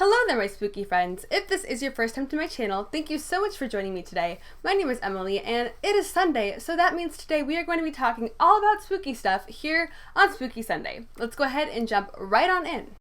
Hello there, my spooky friends. If this is your first time to my channel, thank you so much for joining me today. My name is Emily and it is Sunday, so that means today we are going to be talking all about spooky stuff here on Spooky Sunday. Let's go ahead and jump right on in.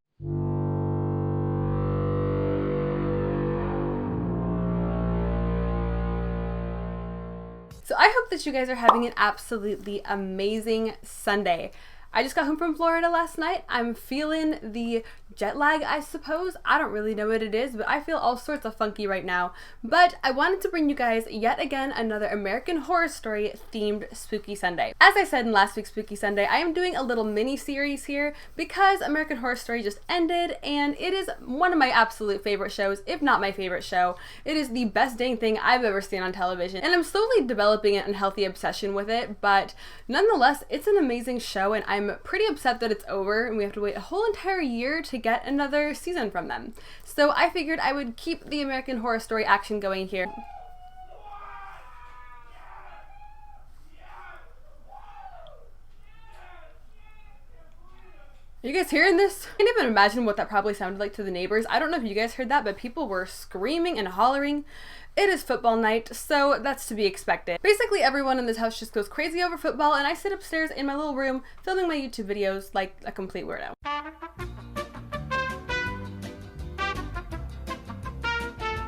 So I hope that you guys are having an absolutely amazing Sunday. I just got home from Florida last night. I'm feeling the jet lag, I suppose. I don't really know what it is, but I feel all sorts of funky right now. But I wanted to bring you guys yet again another American Horror Story themed Spooky Sunday. As I said in last week's Spooky Sunday, I am doing a little mini series here because American Horror Story just ended and it is one of my absolute favorite shows, if not my favorite show. It is the best dang thing I've ever seen on television and I'm slowly developing an unhealthy obsession with it, but nonetheless, it's an amazing show and I'm pretty upset that it's over and we have to wait a whole entire year to get another season from them. So I figured I would keep the American Horror Story action going here. Are you guys hearing this? I can't even imagine what that probably sounded like to the neighbors. I don't know if you guys heard that, but people were screaming and hollering. It is football night, so that's to be expected. Basically, everyone in this house just goes crazy over football, and I sit upstairs in my little room filming my YouTube videos like a complete weirdo.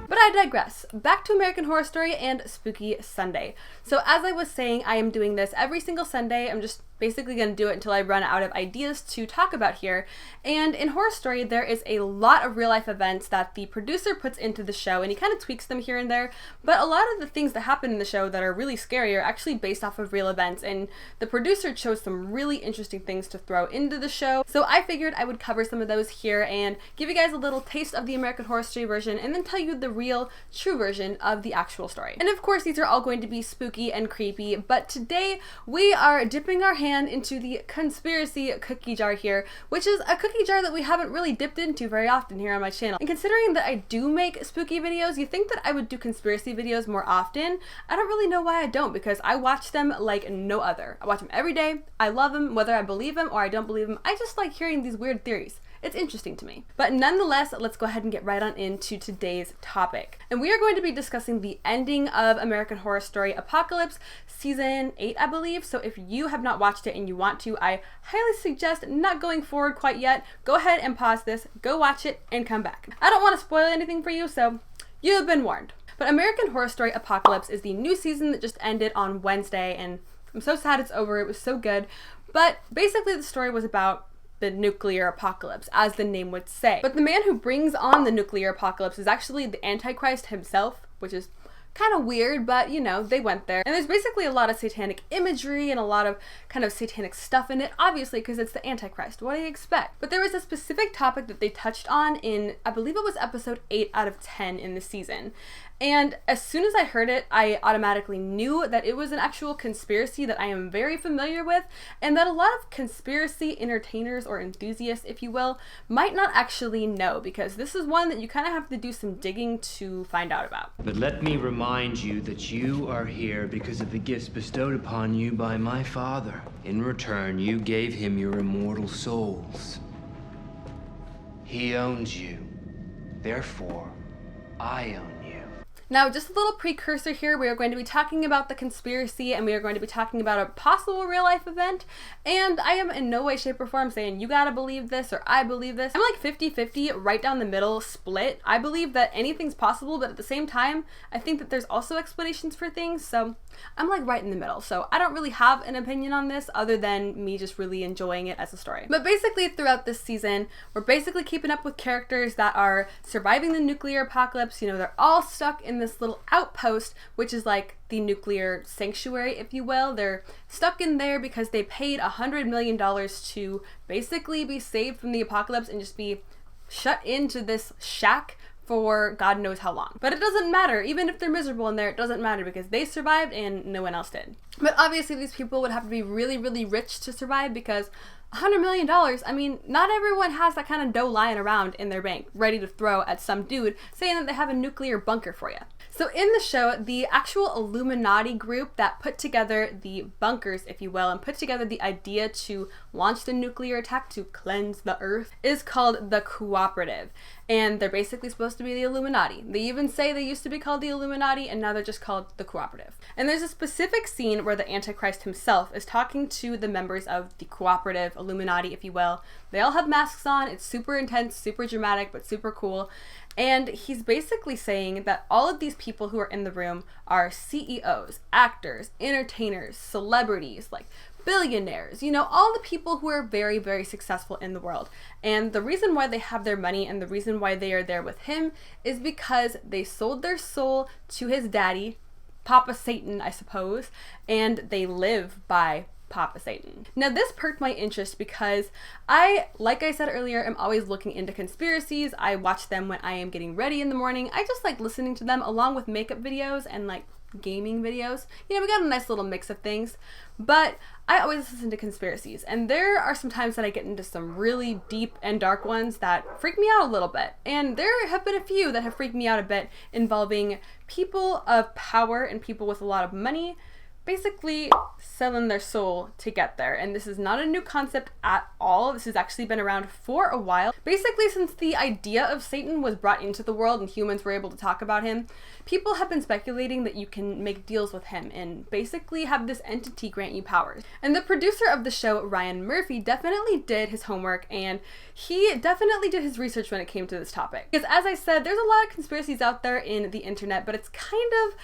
But I digress. Back to American Horror Story and Spooky Sunday. So as I was saying, I am doing this every single Sunday. I'm just basically going to do it until I run out of ideas to talk about here. And in Horror Story, there is a lot of real life events that the producer puts into the show, and he kind of tweaks them here and there. But a lot of the things that happen in the show that are really scary are actually based off of real events, and the producer chose some really interesting things to throw into the show. So I figured I would cover some of those here and give you guys a little taste of the American Horror Story version, and then tell you the real, true version of the actual story. And of course, these are all going to be spooky and creepy, but today we are dipping our hand into the conspiracy cookie jar here, which is a cookie jar that we haven't really dipped into very often here on my channel. And considering that I do make spooky videos, you think that I would do conspiracy videos more often. I don't really know why I don't, because I watch them like no other. I watch them every day. I love them, whether I believe them or I don't believe them. I just like hearing these weird theories. It's interesting to me. But nonetheless, let's go ahead and get right on into today's topic. And we are going to be discussing the ending of American Horror Story Apocalypse Season 8, I believe. So if you have not watched it and you want to, I highly suggest not going forward quite yet. Go ahead and pause this, go watch it, and come back. I don't want to spoil anything for you, so you have been warned. But American Horror Story Apocalypse is the new season that just ended on Wednesday, and I'm so sad it's over. It was so good. But basically the story was about the nuclear apocalypse, as the name would say. But the man who brings on the nuclear apocalypse is actually the Antichrist himself, which is kind of weird, but you know, they went there. And there's basically a lot of satanic imagery and a lot of kind of satanic stuff in it, obviously, because it's the Antichrist. What do you expect? But there was a specific topic that they touched on in, I believe it was episode 8 out of 10 in the season. And as soon as I heard it, I automatically knew that it was an actual conspiracy that I am very familiar with, and that a lot of conspiracy entertainers or enthusiasts, if you will, might not actually know, because this is one that you kind of have to do some digging to find out about. But let me remind you that you are here because of the gifts bestowed upon you by my father. In return, you gave him your immortal souls. He owns you. Therefore, I own you. Now, just a little precursor here, we are going to be talking about the conspiracy and we are going to be talking about a possible real life event, and I am in no way, shape, or form saying you gotta believe this or I believe this. I'm like 50-50, right down the middle, split. I believe that anything's possible, but at the same time, I think that there's also explanations for things, so I'm like right in the middle. So I don't really have an opinion on this other than me just really enjoying it as a story. But basically throughout this season, we're basically keeping up with characters that are surviving the nuclear apocalypse. You know, they're all stuck in this little outpost, which is like the nuclear sanctuary, if you will. They're stuck in there because they paid $100 million to basically be saved from the apocalypse and just be shut into this shack for God knows how long. But it doesn't matter. Even if they're miserable in there, it doesn't matter because they survived and no one else did. But obviously these people would have to be really, really rich to survive, because $100 million, I mean, not everyone has that kind of dough lying around in their bank, ready to throw at some dude saying that they have a nuclear bunker for you. So in the show, the actual Illuminati group that put together the bunkers, if you will, and put together the idea to launch the nuclear attack to cleanse the earth is called the Cooperative. and they're basically supposed to be the Illuminati. They even say they used to be called the Illuminati, and now they're just called the Cooperative. And there's a specific scene where the Antichrist himself is talking to the members of the Cooperative, Illuminati, if you will. They all have masks on. It's super intense, super dramatic, but super cool. And he's basically saying that all of these people who are in the room are CEOs, actors, entertainers, celebrities, like billionaires, you know, all the people who are very, very successful in the world. And the reason why they have their money and the reason why they are there with him is because they sold their soul to his daddy, Papa Satan, I suppose, and they live by Papa Satan. Now this perked my interest because like I said earlier, I'm always looking into conspiracies. I watch them when I am getting ready in the morning. I just like listening to them along with makeup videos and like gaming videos. You know, we got a nice little mix of things, but I always listen to conspiracies, and there are some times that I get into some really deep and dark ones that freak me out a little bit. And there have been a few that have freaked me out a bit involving people of power and people with a lot of money basically selling their soul to get there. And this is not a new concept at all. This has actually been around for a while. Basically, since the idea of Satan was brought into the world and humans were able to talk about him, people have been speculating that you can make deals with him and basically have this entity grant you powers. And the producer of the show, Ryan Murphy, definitely did his homework, and he definitely did his research when it came to this topic. Because as I said, there's a lot of conspiracies out there in the internet, but it's kind of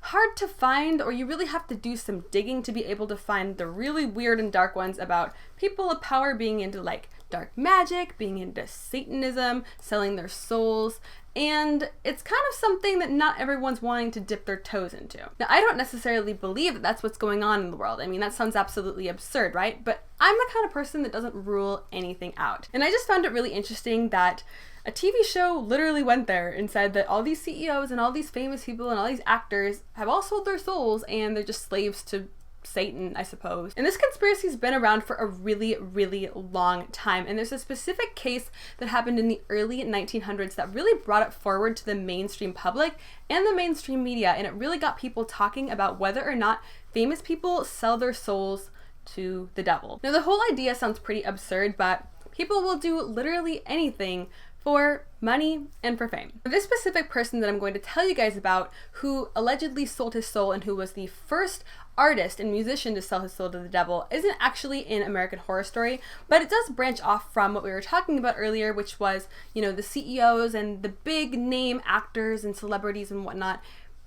hard to find, or you really have to do some digging to be able to find the really weird and dark ones about people of power being into like dark magic, being into Satanism, selling their souls. And it's kind of something that not everyone's wanting to dip their toes into. Now, I don't necessarily believe that that's what's going on in the world. I mean, that sounds absolutely absurd, right? But I'm the kind of person that doesn't rule anything out. And I just found it really interesting that a TV show literally went there and said that all these CEOs and all these famous people and all these actors have all sold their souls and they're just slaves to Satan, I suppose. And this conspiracy's been around for a really, really long time. And there's a specific case that happened in the early 1900s that really brought it forward to the mainstream public and the mainstream media. And it really got people talking about whether or not famous people sell their souls to the devil. Now, the whole idea sounds pretty absurd, but people will do literally anything for money and for fame. This specific person that I'm going to tell you guys about, who allegedly sold his soul and who was the first artist and musician to sell his soul to the devil, isn't actually in American Horror Story, but it does branch off from what we were talking about earlier, which was, you know, the CEOs and the big name actors and celebrities and whatnot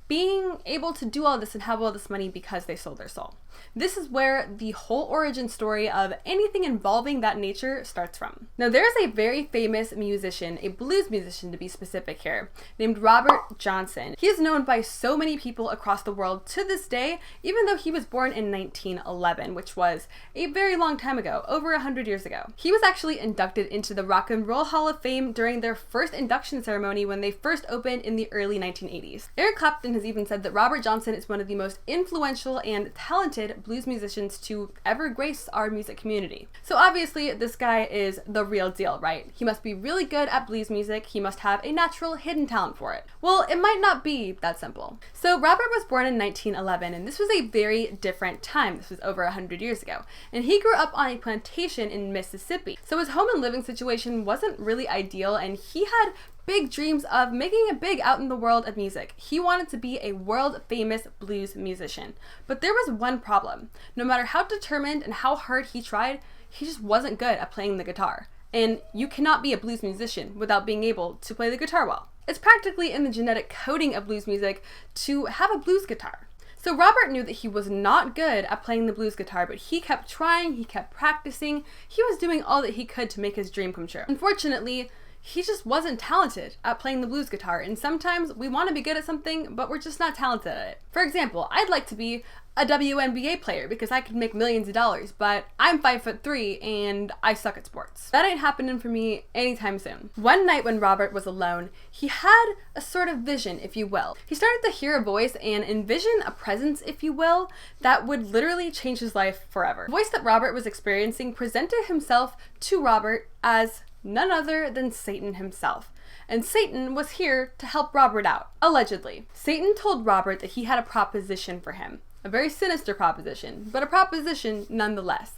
being able to do all this and have all this money because they sold their soul. This is where the whole origin story of anything involving that nature starts from. Now, there's a very famous musician, a blues musician to be specific here, named Robert Johnson. He is known by so many people across the world to this day, even though he was born in 1911, which was a very long time ago, over 100 years ago. He was actually inducted into the Rock and Roll Hall of Fame during their first induction ceremony when they first opened in the early 1980s. Eric Clapton has even said that Robert Johnson is one of the most influential and talented blues musicians to ever grace our music community. So obviously this guy is the real deal, right? He must be really good at blues music. He must have a natural hidden talent for it. Well, it might not be that simple. So Robert was born in 1911, and this was a very different time. This was over 100 years ago. And he grew up on a plantation in Mississippi. So his home and living situation wasn't really ideal, and he had big dreams of making it big out in the world of music. He wanted to be a world famous blues musician. But there was one problem. No matter how determined and how hard he tried, he just wasn't good at playing the guitar. And you cannot be a blues musician without being able to play the guitar well. It's practically in the genetic coding of blues music to have a blues guitar. So Robert knew that he was not good at playing the blues guitar, but he kept trying, he kept practicing, he was doing all that he could to make his dream come true. Unfortunately, he just wasn't talented at playing the blues guitar, and sometimes we want to be good at something, but we're just not talented at it. For example, I'd like to be a WNBA player because I could make millions of dollars, but I'm 5'3" and I suck at sports. That ain't happening for me anytime soon. One night when Robert was alone, he had a sort of vision, if you will. He started to hear a voice and envision a presence, if you will, that would literally change his life forever. The voice that Robert was experiencing presented himself to Robert as none other than Satan himself. And Satan was here to help Robert out, allegedly. Satan told Robert that he had a proposition for him. A very sinister proposition, but a proposition nonetheless.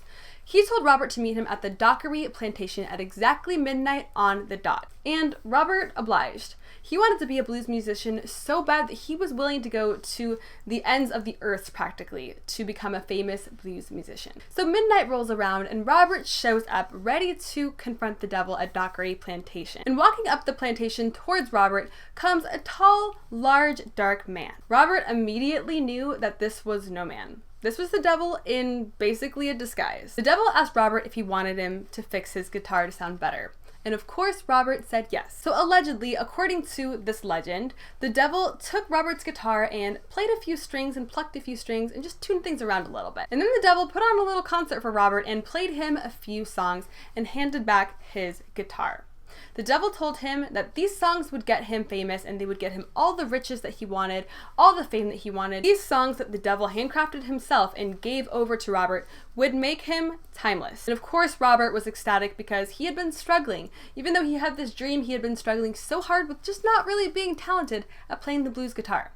He told Robert to meet him at the Dockery plantation at exactly midnight on the dot. And Robert obliged. He wanted to be a blues musician so bad that he was willing to go to the ends of the earth practically to become a famous blues musician. So midnight rolls around and Robert shows up ready to confront the devil at Dockery plantation. And walking up the plantation towards Robert comes a tall, large, dark man. Robert immediately knew that this was no man. This was the devil in basically a disguise. The devil asked Robert if he wanted him to fix his guitar to sound better. And of course, Robert said yes. So allegedly, according to this legend, the devil took Robert's guitar and played a few strings and plucked a few strings and just tuned things around a little bit. And then the devil put on a little concert for Robert and played him a few songs and handed back his guitar. The devil told him that these songs would get him famous and they would get him all the riches that he wanted, all the fame that he wanted. These songs that the devil handcrafted himself and gave over to Robert would make him timeless. And of course, Robert was ecstatic because he had been struggling. Even though he had this dream, he had been struggling so hard with just not really being talented at playing the blues guitar.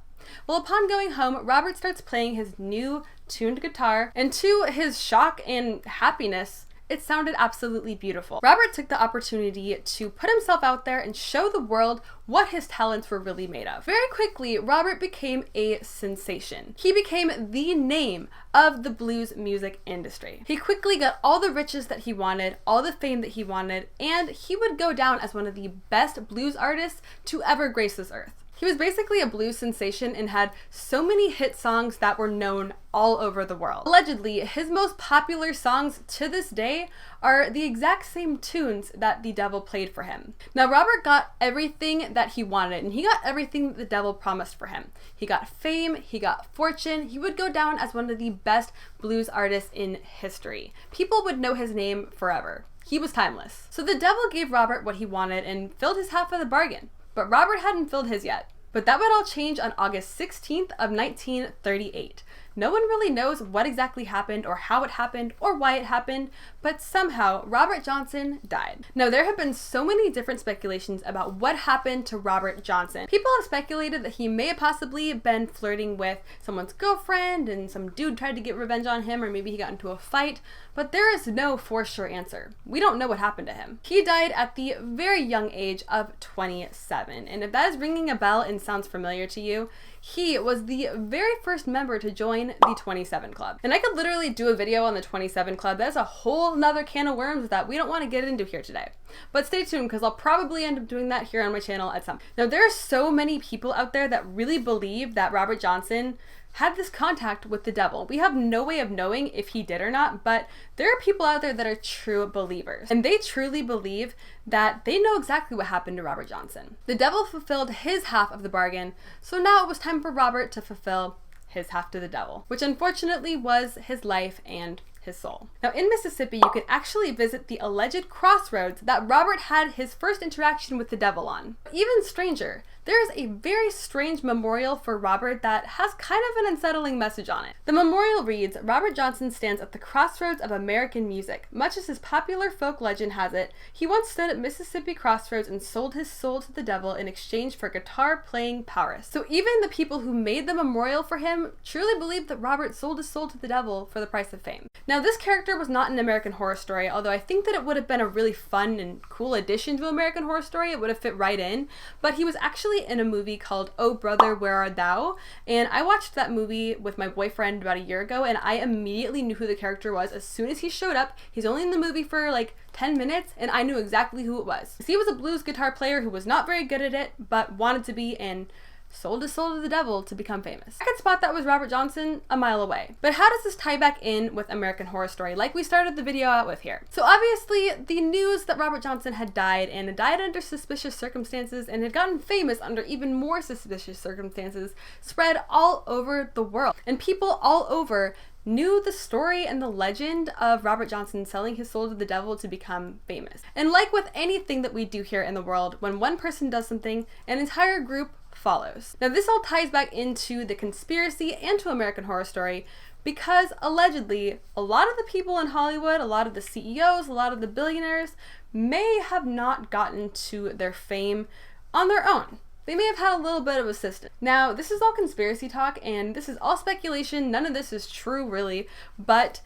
Well, upon going home, Robert starts playing his new tuned guitar, and to his shock and happiness, it sounded absolutely beautiful. Robert took the opportunity to put himself out there and show the world what his talents were really made of. Very quickly, Robert became a sensation. He became the name of the blues music industry. He quickly got all the riches that he wanted, all the fame that he wanted, and he would go down as one of the best blues artists to ever grace this earth. He was basically a blues sensation and had so many hit songs that were known all over the world. Allegedly, his most popular songs to this day are the exact same tunes that the devil played for him. Now, Robert got everything that he wanted, and he got everything that the devil promised for him. He got fame, he got fortune, he would go down as one of the best blues artists in history. People would know his name forever. He was timeless. So the devil gave Robert what he wanted and filled his half of the bargain. But Robert hadn't filled his yet. But that would all change on August 16th of 1938. No one really knows what exactly happened or how it happened or why it happened, but somehow Robert Johnson died. Now, there have been so many different speculations about what happened to Robert Johnson. People have speculated that he may have possibly been flirting with someone's girlfriend and some dude tried to get revenge on him, or maybe he got into a fight, but there is no for sure answer. We don't know what happened to him. He died at the very young age of 27, and if that is ringing a bell and sounds familiar to you, he was the very first member to join the 27 Club. And I could literally do a video on the 27 Club. That's a whole nother can of worms that we don't want to get into here today. But stay tuned because I'll probably end up doing that here on my channel at some point. Now, there are so many people out there that really believe that Robert Johnson had this contact with the devil. We have no way of knowing if he did or not, but there are people out there that are true believers. And they truly believe that they know exactly what happened to Robert Johnson. The devil fulfilled his half of the bargain, so now it was time for Robert to fulfill his half to the devil, which unfortunately was his life and his soul. Now, in Mississippi, you can actually visit the alleged crossroads that Robert had his first interaction with the devil on. Even stranger, there is a very strange memorial for Robert that has kind of an unsettling message on it. The memorial reads, "Robert Johnson stands at the crossroads of American music. Much as his popular folk legend has it, he once stood at Mississippi crossroads and sold his soul to the devil in exchange for guitar-playing prowess." So even the people who made the memorial for him truly believed that Robert sold his soul to the devil for the price of fame. Now, this character was not an American Horror Story, although I think that it would have been a really fun and cool addition to American Horror Story. It would have fit right in, but he was actually in a movie called Oh Brother, Where Art Thou? And I watched that movie with my boyfriend about a year ago, and I immediately knew who the character was as soon as he showed up. He's only in the movie for like 10 minutes, and I knew exactly who it was. He was a blues guitar player who was not very good at it, but wanted to be, and sold his soul to the devil to become famous. I could spot that was Robert Johnson a mile away. But how does this tie back in with American Horror Story, like we started the video out with here? So obviously, the news that Robert Johnson had died, and died under suspicious circumstances, and had gotten famous under even more suspicious circumstances, spread all over the world. And people all over knew the story and the legend of Robert Johnson selling his soul to the devil to become famous. And like with anything that we do here in the world, when one person does something, an entire group follows. Now, this all ties back into the conspiracy and to American Horror Story because allegedly a lot of the people in Hollywood, a lot of the CEOs, a lot of the billionaires may have not gotten to their fame on their own. They may have had a little bit of assistance. Now, this is all conspiracy talk and this is all speculation. None of this is true, really, but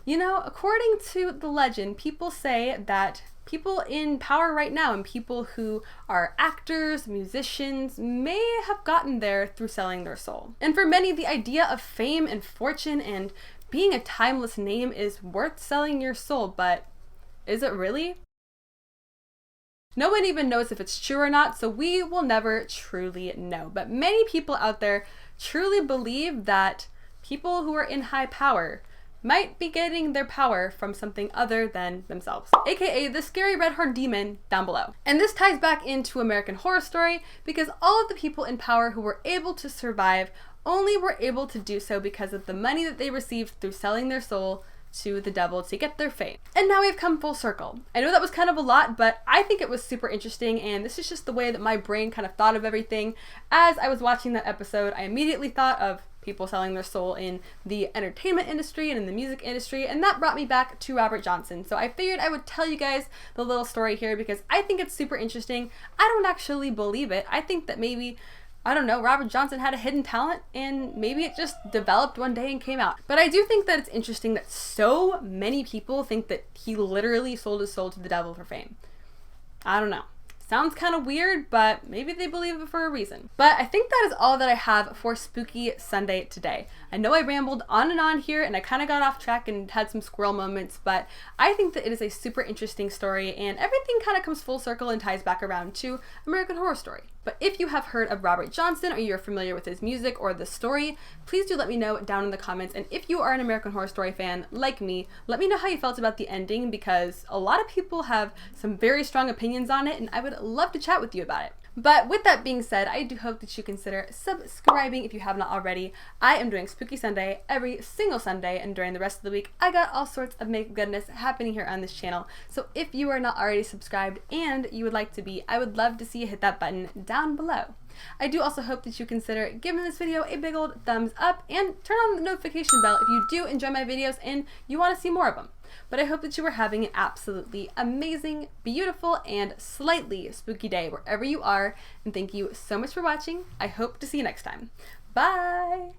You know, according to the legend, people say that people in power right now and people who are actors, musicians, may have gotten there through selling their soul. And for many, the idea of fame and fortune and being a timeless name is worth selling your soul, but is it really? No one even knows if it's true or not, so we will never truly know. But many people out there truly believe that people who are in high power might be getting their power from something other than themselves, aka the scary red-horned demon down below. And this ties back into American Horror Story because all of the people in power who were able to survive only were able to do so because of the money that they received through selling their soul to the devil to get their fame. And now we've come full circle. I know that was kind of a lot, but I think it was super interesting, and this is just the way that my brain kind of thought of everything. As I was watching that episode, I immediately thought of people selling their soul in the entertainment industry and in the music industry, and that brought me back to Robert Johnson. So I figured I would tell you guys the little story here because I think it's super interesting. I don't actually believe it. I think that maybe, I don't know, Robert Johnson had a hidden talent and maybe it just developed one day and came out. But I do think that it's interesting that so many people think that he literally sold his soul to the devil for fame. I don't know. Sounds kind of weird, but maybe they believe it for a reason. But I think that is all that I have for Spooky Sunday today. I know I rambled on and on here and I kind of got off track and had some squirrel moments, but I think that it is a super interesting story and everything kind of comes full circle and ties back around to American Horror Story. But if you have heard of Robert Johnson or you're familiar with his music or the story, please do let me know down in the comments. And if you are an American Horror Story fan like me, let me know how you felt about the ending because a lot of people have some very strong opinions on it and I would love to chat with you about it. But with that being said, I do hope that you consider subscribing if you have not already. I am doing Spooky Sunday every single Sunday, and during the rest of the week, I got all sorts of makeup goodness happening here on this channel. So if you are not already subscribed and you would like to be, I would love to see you hit that button down below. I do also hope that you consider giving this video a big old thumbs up and turn on the notification bell if you do enjoy my videos and you want to see more of them. But I hope that you are having an absolutely amazing, beautiful, and slightly spooky day wherever you are. And thank you so much for watching. I hope to see you next time. Bye!